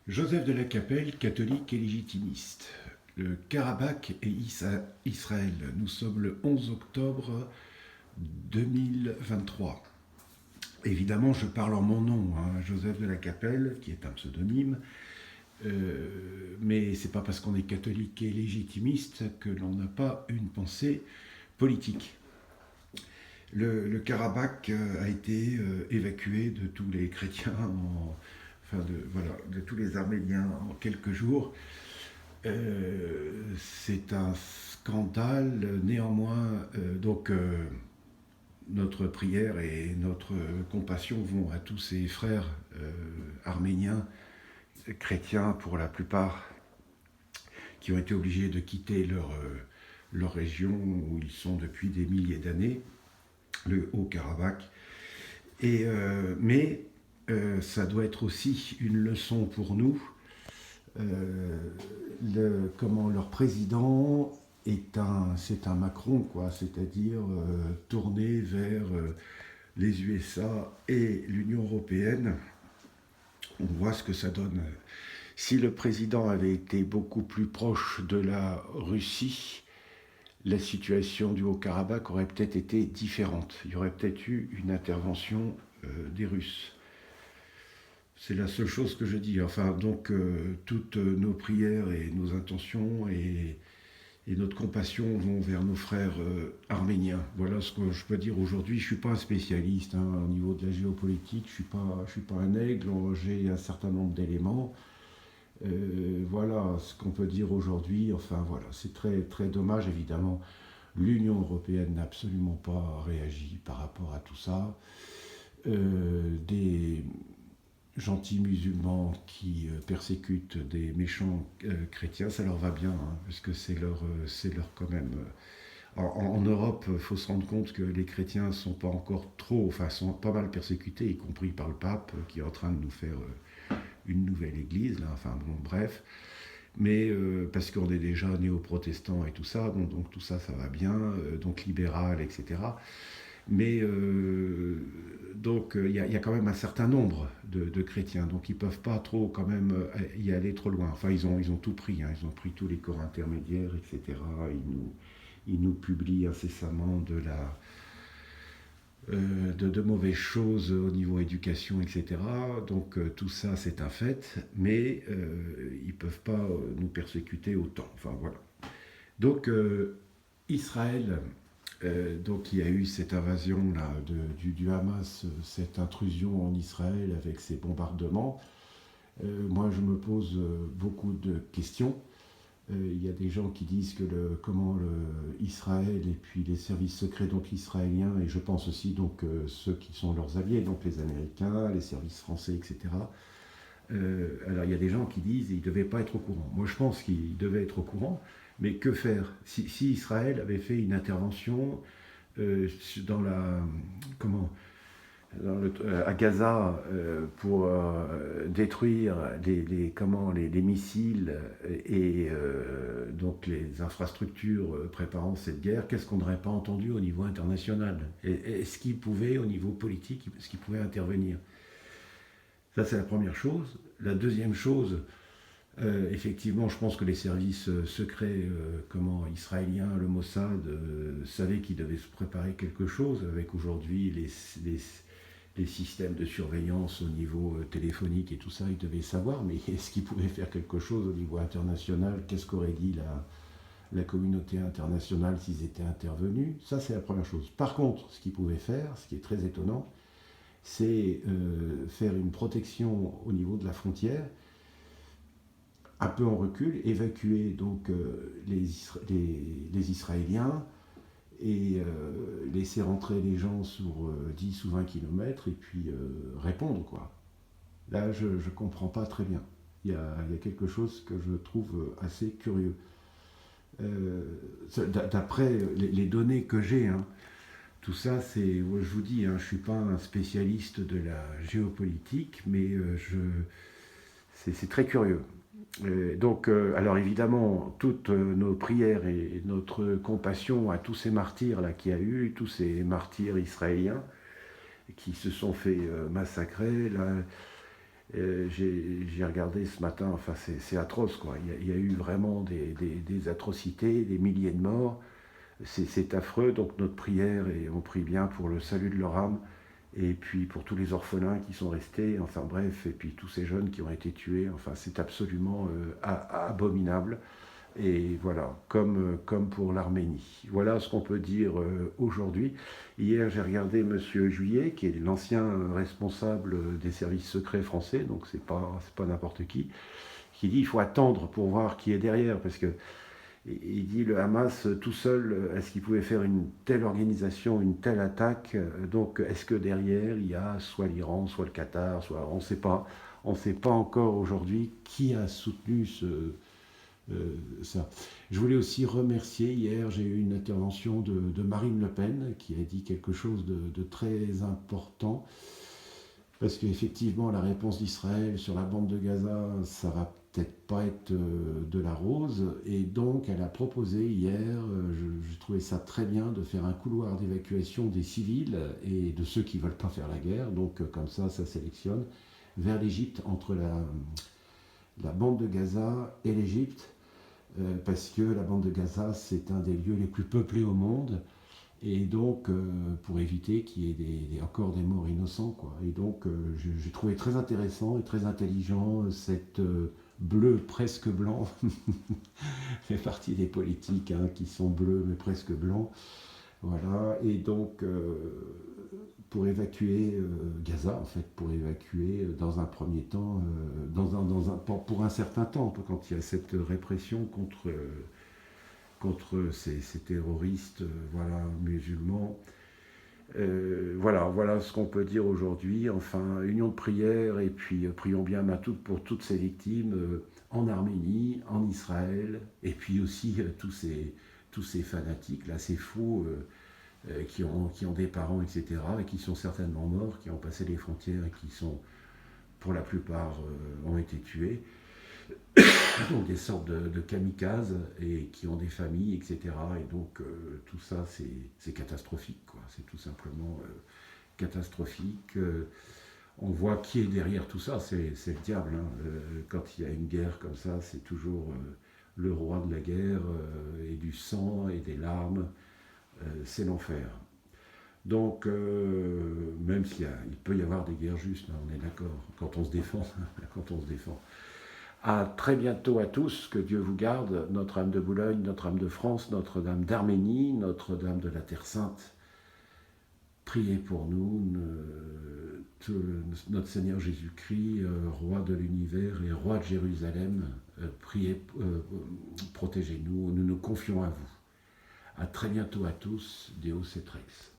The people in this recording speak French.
Joseph de la Capelle, catholique et légitimiste. Le Karabakh et Israël. Nous sommes le 11 octobre 2023. Évidemment, je parle en mon nom, Joseph de la Capelle, qui est un pseudonyme, mais c'est pas parce qu'on est catholique et légitimiste que l'on n'a pas une pensée politique. Le Karabakh a été évacué de tous les chrétiens, de tous les Arméniens en quelques jours. C'est un scandale, néanmoins, notre prière et notre compassion vont à tous ces frères arméniens, chrétiens pour la plupart, qui ont été obligés de quitter leur région où ils sont depuis des milliers d'années, le Haut-Karabakh. Mais ça doit être aussi une leçon pour nous. Leur président c'est un Macron, quoi, c'est-à-dire tourné vers les USA et l'Union européenne. On voit ce que ça donne. Si le président avait été beaucoup plus proche de la Russie, la situation du Haut-Karabakh aurait peut-être été différente. Il y aurait peut-être eu une intervention des Russes. C'est la seule chose que je dis. Enfin, donc, toutes nos prières et nos intentions et notre compassion vont vers nos frères arméniens. Voilà ce que je peux dire aujourd'hui. Je ne suis pas un spécialiste au niveau de la géopolitique. Je suis pas un aigle. J'ai un certain nombre d'éléments. Voilà ce qu'on peut dire aujourd'hui. Enfin, voilà, c'est très, très dommage, évidemment. L'Union européenne n'a absolument pas réagi par rapport à tout ça. Des gentils musulmans qui persécutent des méchants chrétiens, ça leur va bien, parce que c'est leur quand même. En Europe, il faut se rendre compte que les chrétiens sont pas encore sont pas mal persécutés, y compris par le pape, qui est en train de nous faire une nouvelle église, là, enfin bon, bref. Mais parce qu'on est déjà néo-protestants et tout ça, bon, donc tout ça, ça va bien, donc libéral, etc. Mais donc il y a quand même un certain nombre de chrétiens, donc ils ne peuvent pas trop quand même y aller trop loin. Enfin, ils ont tout pris, ils ont pris tous les corps intermédiaires, etc. Ils nous publient incessamment de mauvaises choses au niveau éducation, etc. Donc tout ça, c'est un fait, mais ils ne peuvent pas nous persécuter autant. Enfin, voilà. Donc Israël, donc il y a eu cette invasion là, du Hamas, cette intrusion en Israël avec ces bombardements. Moi, je me pose beaucoup de questions. Il y a des gens qui disent que Israël et puis les services secrets donc israéliens, et je pense aussi donc ceux qui sont leurs alliés, donc les Américains, les services français, etc. Alors il y a des gens qui disent qu'ils ne devaient pas être au courant. Moi je pense qu'ils devaient être au courant, mais que faire si Israël avait fait une intervention dans la comment à Gaza pour détruire les missiles et donc les infrastructures préparant cette guerre, qu'est-ce qu'on n'aurait pas entendu au niveau international? Est-ce qu'il pouvait, au niveau politique, est-ce qu'il pouvait intervenir? Ça, c'est la première chose. La deuxième chose, effectivement, je pense que les services secrets israéliens, le Mossad, savaient qu'ils devaient se préparer quelque chose avec aujourd'hui les systèmes de surveillance au niveau téléphonique et tout ça, ils devaient savoir, mais est-ce qu'ils pouvaient faire quelque chose au niveau international? Qu'est-ce qu'aurait dit la communauté internationale s'ils étaient intervenus? Ça, c'est la première chose. Par contre, ce qu'ils pouvaient faire, ce qui est très étonnant, c'est faire une protection au niveau de la frontière, un peu en recul, évacuer donc les Israéliens et laisser rentrer les gens sur 10 ou 20 kilomètres et puis répondre, quoi. Là, je ne comprends pas très bien. Il y a quelque chose que je trouve assez curieux. D'après les données que j'ai, tout ça, je vous dis, je ne suis pas un spécialiste de la géopolitique, mais c'est très curieux. Alors évidemment, toutes nos prières et notre compassion à tous ces martyrs là qu'il y a eu, tous ces martyrs israéliens qui se sont fait massacrer. Là, J'ai regardé ce matin, enfin c'est atroce quoi. Il y a eu vraiment des atrocités, des milliers de morts. C'est affreux, donc notre prière, et on prie bien pour le salut de leur âme, et puis pour tous les orphelins qui sont restés, enfin bref, et puis tous ces jeunes qui ont été tués, enfin c'est absolument abominable. Et voilà, comme pour l'Arménie. Voilà ce qu'on peut dire aujourd'hui. Hier, j'ai regardé M. Juillet, qui est l'ancien responsable des services secrets français, donc c'est pas n'importe qui dit il faut attendre pour voir qui est derrière, parce que il dit le Hamas tout seul, est-ce qu'il pouvait faire une telle organisation, une telle attaque? Donc est-ce que derrière il y a soit l'Iran, soit le Qatar, soit on ne sait pas. On ne sait pas encore aujourd'hui qui a soutenu ça. Je voulais aussi remercier, hier j'ai eu une intervention de Marine Le Pen qui a dit quelque chose de très important, parce qu'effectivement la réponse d'Israël sur la bande de Gaza, ça va peut-être pas être de la rose, et donc elle a proposé hier, j'ai trouvé ça très bien, de faire un couloir d'évacuation des civils et de ceux qui ne veulent pas faire la guerre, donc comme ça sélectionne, vers l'Égypte, entre la bande de Gaza et l'Égypte, parce que la bande de Gaza, c'est un des lieux les plus peuplés au monde, et donc pour éviter qu'il y ait encore des morts innocents, quoi. Et donc j'ai trouvé très intéressant et très intelligent cette bleu presque blanc, fait partie des politiques hein, qui sont bleus mais presque blancs, voilà. Et donc pour évacuer Gaza, en fait, pour évacuer dans un premier temps, pour un certain temps, quand il y a cette répression contre ces terroristes voilà, musulmans. Voilà ce qu'on peut dire aujourd'hui. Enfin, union de prière, et puis prions bien pour toutes ces victimes en Arménie, en Israël, et puis aussi tous ces fanatiques, là, ces fous qui ont des parents, etc., et qui sont certainement morts, qui ont passé les frontières et qui sont, pour la plupart, ont été tués. Donc des sortes de kamikazes et qui ont des familles, etc. Et donc tout ça, c'est catastrophique, quoi. C'est tout simplement catastrophique. On voit qui est derrière tout ça, c'est le diable. Hein. Quand il y a une guerre comme ça, c'est toujours le roi de la guerre et du sang et des larmes. C'est l'enfer. Donc, même il peut y avoir des guerres justes, hein, on est d'accord, quand on se défend, quand on se défend. À très bientôt à tous, que Dieu vous garde, Notre-Dame de Boulogne, Notre-Dame de France, Notre-Dame d'Arménie, Notre-Dame de la Terre Sainte. Priez pour nous, notre Seigneur Jésus-Christ, Roi de l'univers et Roi de Jérusalem, priez, protégez-nous, nous nous confions à vous. À très bientôt à tous, Deus et Rex.